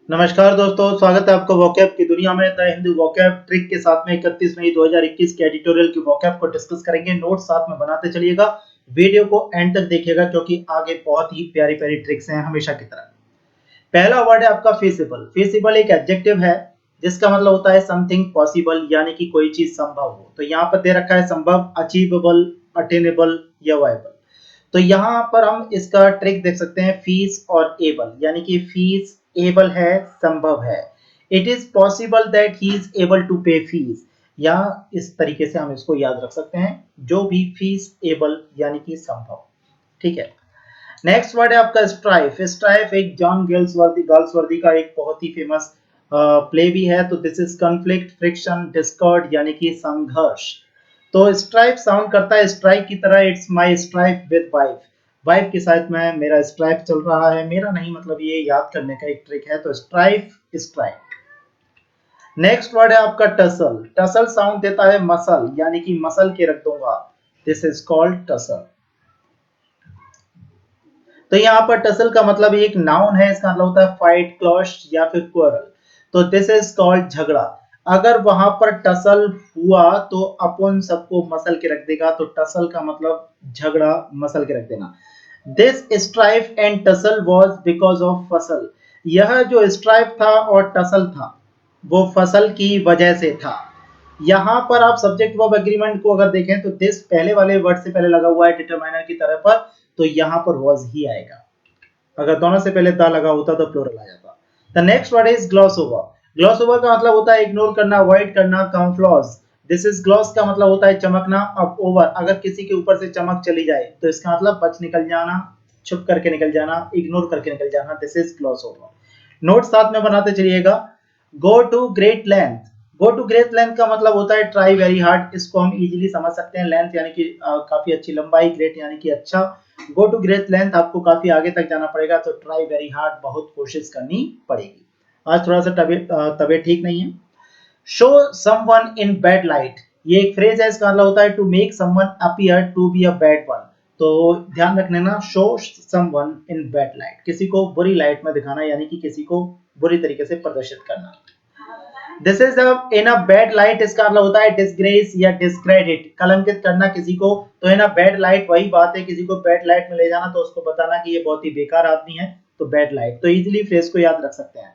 नमस्कार दोस्तों, स्वागत है आपका वोकैब की दुनिया में। द हिंदू वोकैब ट्रिक के साथ में 31 मई 2021 के एडिटोरियल की वोकैब को डिस्कस करेंगे। नोट्स साथ में बनाते चलिएगा, वीडियो को एंड तक देखिएगा क्योंकि आगे बहुत ही प्यारी प्यारी ट्रिक्स हैं हमेशा की तरह। पहला वर्ड है आपका feasible। feasible एक एडजेक्टिव है जिसका मतलब होता है समथिंग पॉसिबल, यानी कि कोई चीज संभव हो। तो यहाँ पर दे रखा है संभव, अचीवेबल, अटेनेबल या वायबल। तो यहाँ पर हम इसका ट्रिक देख सकते हैं, फीस और एबल, यानी कि फीस एबल है, संभव है। It is possible that he is able to pay fees, या इस तरीके से हम इसको याद रख सकते हैं, जो भी फीस एबल यानी कि संभव। ठीक है। नेक्स्ट वर्ड है आपका स्ट्राइफ। स्ट्राइफ एक जॉन गर्ल्सवर्दी का एक बहुत ही फेमस प्ले भी है। तो this is conflict, friction, Discord यानी कि संघर्ष। तो स्ट्राइफ साउंड करता है स्ट्राइक की तरह। It's my strife with wife. Wife के साथ में मेरा स्ट्राइफ चल रहा है। मेरा नहीं मतलब ये याद करने का एक ट्रिक है। तो स्ट्राइफ, स्ट्राइक। नेक्स्ट वर्ड है आपका टसल। टसल साउंड देता है मसल, यानी कि मसल के रख दूंगा। This is called tussle. तो यहाँ पर टसल का मतलब एक नाउन है, इसका मतलब होता है फाइट, क्लॉश या फिर क्वारल। तो दिस इज कॉल्ड झगड़ा। अगर वहां पर टसल हुआ तो अपन सबको मसल के रख देगा। तो टसल का मतलब झगड़ा, मसल के रख देना। This strife and tussle was because of फसल। यह जो स्ट्राइफ था और टसल था वो फसल की वजह से था। यहाँ पर आप सब्जेक्ट वर्ब एग्रीमेंट को अगर देखें तो दिस पहले वाले वर्ड से पहले लगा हुआ है डिटरमाइनर की तरह पर, तो यहाँ पर वॉज ही आएगा। अगर दोनों से पहले द लगा होता तो प्लूरल आ जाता। The next word is gloss over. Gloss over का मतलब होता है इग्नोर करना, अवॉइड करना, कामफ्लॉज। दिस इज ग्लॉस का मतलब होता है चमकना। अब ओवर, अगर किसी के ऊपर से चमक चली जाए तो इसका मतलब बच निकल जाना, छुप करके निकल जाना, इग्नोर करके निकल जाना। This is gloss over. Note साथ में बनाते चलिएगा। Go to great length. Go to great length का मतलब होता है ट्राई वेरी हार्ड। इसको हम इजीली समझ सकते हैं। लेंथ यानी कि काफी अच्छी लंबाई, ग्रेट यानी कि अच्छा। गो टू ग्रेट लेंथ, आपको काफी आगे तक जाना पड़ेगा। तो ट्राई वेरी हार्ड, बहुत कोशिश करनी पड़ेगी। आज थोड़ा सा तबीयत ठीक नहीं है। Show someone in bad light. ये एक फ्रेज है, इसका मतलब होता है to make someone appear to be a bad one. तो ध्यान रखने ना, show someone in bad light, किसी को बुरी लाइट में दिखाना, यानी कि किसी को बुरी तरीके से प्रदर्शित करना। This is in a bad light, इसका मतलब होता है डिसग्रेस या डिसक्रेडिट, कलंकित करना किसी को। तो इन अ बैड लाइट वही बात है, किसी को बैड लाइट में ले जाना, तो उसको बताना कि ये बहुत ही बेकार आदमी है। तो बैड लाइट, तो इजीली फ्रेज को याद रख सकते हैं।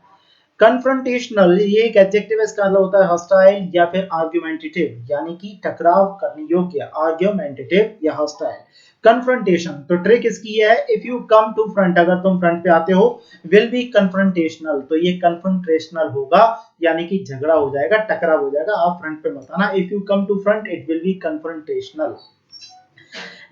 कन्फ्रंटेशनल, ये एक एडजेक्टिव है, इसका मतलब होता है हॉस्टाइल या फिर आर्गुमेंटेटिव, यानी कि टकराव करने योग्य, आर्गुमेंटेटिव या हॉस्टाइल। कन्फ्रंटेशन, तो ट्रिक इसकी है, if you come to front, अगर तुम फ्रंट पे आते हो, विल बी कन्फ्रंटेशनल, तो ये कन्फ्रंटेशनल होगा, यानी कि झगड़ा हो जाएगा, टकराव हो जाएगा। आप फ्रंट पे मत आना। If you come to front it will be confrontational.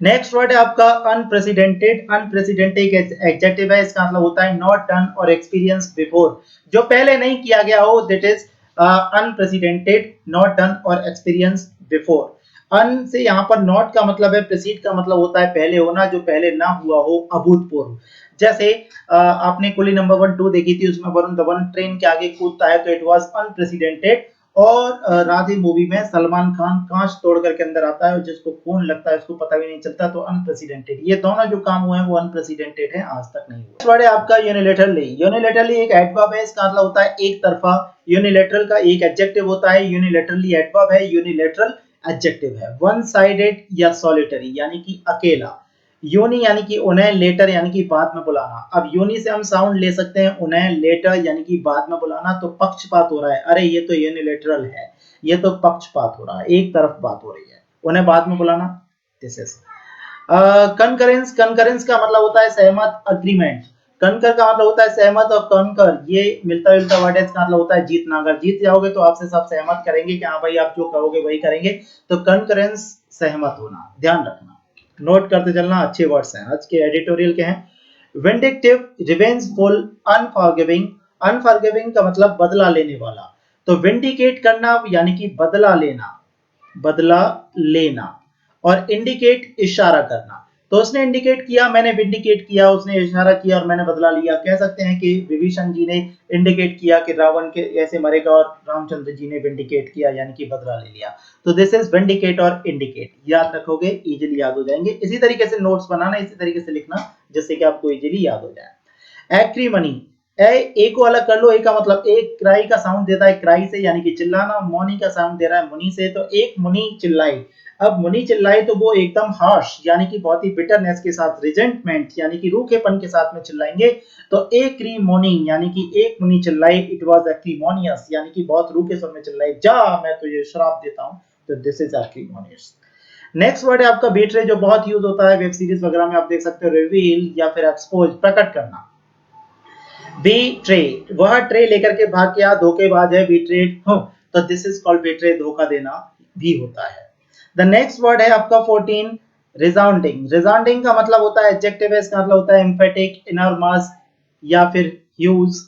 Next word है आपका अनप्रेसिडेंटेड। अनप्रेसिडेंटेड एक एडजेक्टिव है, इसका मतलब होता है नॉट डन और एक्सपीरियंस बिफोर, जो पहले नहीं किया गया हो। That is unprecedented, not done और एक्सपीरियंस बिफोर। अन से यहाँ पर नॉट का मतलब है, प्रेसिड का मतलब होता है पहले होना, जो पहले ना हुआ हो, अभूतपूर्व। जैसे आपने कुली नंबर 1 2 देखी थी, उसमें वरुण धवन ट्रेन के आगे कूदता है, तो इट वाज अनप्रेसिडेंटेड। और राधे मूवी में सलमान खान कांच तोड़ करके अंदर आता है और जिसको खून लगता है उसको पता भी नहीं चलता। तो अनप्रेसिडेंटेड, ये दोनों जो काम हुए हैं वो अनप्रेसिडेंटेड है, आज तक नहीं हुआ। वर्ड है आपका यूनिलेटरली। यूनिलेटरली एक एडवर्ब है, इसका मतलब होता है एक तरफा। यूनिलेटरल का एक एडजेक्टिव होता है, यूनिलेटरली एडवर्ब है, यूनिलेटरल एडजेक्टिव है। वन साइडेड या सॉलिटरी, यानी कि अकेला। यूनि यानी कि उन्हें, लेटर यानी कि बाद में बुलाना। अब यूनि से हम साउंड ले सकते हैं उन्हें, लेटर यानी कि बाद में बुलाना। तो पक्षपात हो रहा है, अरे ये तो यूनिलेटरल है, ये तो पक्षपात हो रहा है, एक तरफ बात हो रही है, उन्हें बाद में बुलाना। This is concurrence. कंकरेंस का मतलब होता है सहमत, अग्रीमेंट। कंकर का मतलब होता है सहमत, और कंकर ये मिलता जुलता वर्ड है, इसका मतलब होता है जीतना। अगर जीत जाओगे तो आपसे सब सहमत करेंगे कि हाँ भाई आप जो कहोगे वही करेंगे। तो कंकरेंस, सहमत होना, ध्यान रखना, नोट करते चलना, अच्छे वर्ड्स हैं, आज के एडिटोरियल के हैं। Vindictive, revengeful, unforgiving. अनफॉरगिविंग का मतलब बदला लेने वाला। तो विंडिकेट करना यानी कि बदला लेना, बदला लेना। और इंडिकेट, इशारा करना। तो उसने इंडिकेट किया, मैंने विंडिकेट किया, उसने इशारा किया और मैंने बदला लिया। कह सकते हैं कि विभीषण जी ने इंडिकेट किया कि रावण के ऐसे मरेगा, और रामचंद्र जी ने विंडिकेट किया यानी कि बदला ले लिया। तो दिस इज विंडिकेट और इंडिकेट, याद रखोगे इजीली याद हो जाएंगे। इसी तरीके से नोट्स बनाना, इसी तरीके से लिखना, जिससे कि आपको इजीली याद हो जाए। एक्रीमनी। ए को अलग कर लो, ए का मतलब एक क्राई का साउंड देता है क्राई से यानी कि चिल्लाना, मोनी का साउंड दे रहा है मुनी से, तो एक मुनी चिल्लाई। अब मुनी चिल्लाई तो वो एकदम हार्श यानी कि बहुत ही बिटरनेस के साथ, रिजेंटमेंट यानी कि रूखेपन के साथ में चिल्लाएंगे। तो एक मोनी यानी कि एक मुनी चिल्लाई, इट वाज एक्रीमोनियस यानी कि बहुत रूखे स्वर में चिल्लाई, जा मैं तुझे श्राप देता हूं। तो this is acrimonious. Next word है आपका बेट्रे, जो बहुत यूज होता है वेब सीरीज वगैरह में, आप देख सकते हो, रिवील या फिर एक्सपोज, प्रकट करना। बी ट्रे, वह ट्रे लेकर के भाग गया, धोखेबाज है, बीट्रेड हो, तो दिस इज कॉल्ड बेट्रे, धोखा देना भी होता है। द नेक्स्ट वर्ड है आपका 14 रिजाउंडिंग। रिजाउंडिंग का मतलब होता है एडजेक्टिव है, इसका मतलब होता है एम्फेटिक, इनॉर्मस या फिर ह्यूज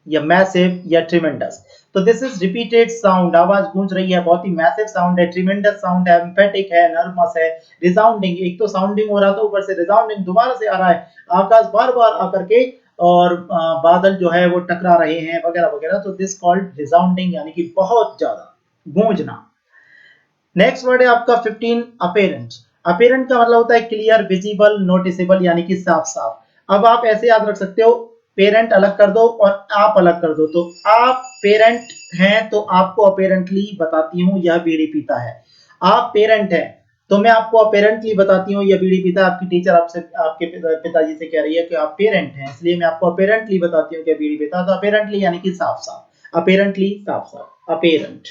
या मैसिव या ट्रिमेंडस। तो दिस इज रिपीटेड साउंड, आवाज गूंज रही है, बहुत ही मैसिव साउंड है, ट्रिमेंडस साउंड है, एम्फेटिक है, नर्मस है, रिसाउंडिंग, एक तो साउंडिंग हो रहा था ऊपर से रिसाउंडिंग दोबारा से आ रहा है, आकाश बार बार आकर के और बादल जो है वो टकरा रहे हैं वगैरह वगैरह, तो दिस कॉल्ड रिसाउंडिंग यानी कि बहुत ज्यादा गूंजना। नेक्स्ट वर्ड है आपका 15 अपेरेंट। अपेरेंट का मतलब होता है क्लियर, विजिबल, नोटिसेबल यानी कि साफ साफ। अब आप ऐसे याद रख सकते हो, पेरेंट अलग कर दो और आप अलग कर दो, तो आप पेरेंट हैं तो आपको अपेरेंटली बताती हूँ यह बीड़ी पीता है। आप पेरेंट हैं तो मैं आपको अपेरेंटली बताती हूँ यह बीड़ी पीता है। आपकी टीचर आपसे, आपके पिताजी से कह रही है कि आप पेरेंट हैं, इसलिए मैं आपको अपेरेंटली बताती हूँ कि बीड़ी पीता है। तो अपेरेंटली यानी कि साफ साफ, अपेरेंटली साफ साफ, अपेरेंट।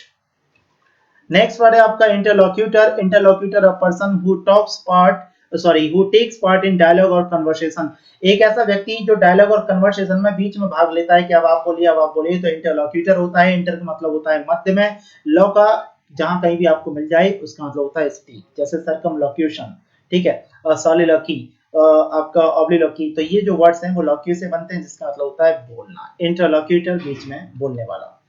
नेक्स्ट वर्ड है आपका interlocutor. Interlocutor a person who talks part sorry who takes part in dialogue और कन्वर्सेशन। एक ऐसा व्यक्ति जो डायलॉग और कन्वर्सेशन में बीच में भाग लेता है कि अब आप बोलिए, अब आप बोलिए, तो इंटरलॉक्यूटर होता है। इंटर का मतलब होता है मध्य में, लॉ का जहां कहीं भी आपको मिल जाए उसका मतलब होता है स्पीक, जैसे सर्कमलोक्यूशन, ठीक है, सॉलिलॉकी, आपका ऑब्लिलॉकी। तो ये जो वर्ड्स हैं वो लॉक्यू से बनते हैं जिसका मतलब होता है बोलना। इंटरलॉक्यूटर बीच में बोलने वाला।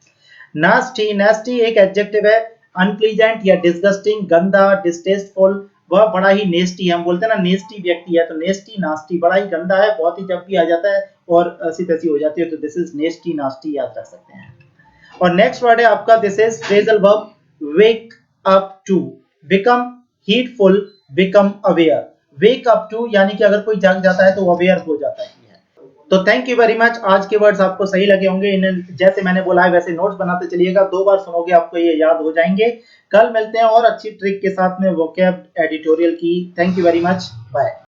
नास्टी, नास्टी एक एडजेक्टिव है, अनप्लीजेंट या डिस्गस्टिंग, गंदा, डिस्टेस्टफुल। वह बड़ा ही नेस्टी है, हम बोलते हैं ना नेस्टी व्यक्ति है, तो नेस्टी नास्टी, बड़ा ही गंदा है, बहुत ही जब भी आ जाता है और ऐसी तैसी हो जाती है, तो दिस इज नेस्टी नास्टी, याद रख सकते हैं। और नेक्स्ट वर्ड है आपका, this is phrasal verb, wake up to, become heedful, become aware. Wake up to यानी कि अगर कोई जाग जाता है तो अवेयर हो जाता है। तो थैंक यू वेरी मच। आज के वर्ड्स आपको सही लगे होंगे, इन्हें जैसे मैंने बोला है वैसे नोट्स बनाते चलिएगा, 2 बार सुनोगे आपको ये याद हो जाएंगे। कल मिलते हैं और अच्छी ट्रिक के साथ में वोकैब एडिटोरियल की। Thank you very much, bye.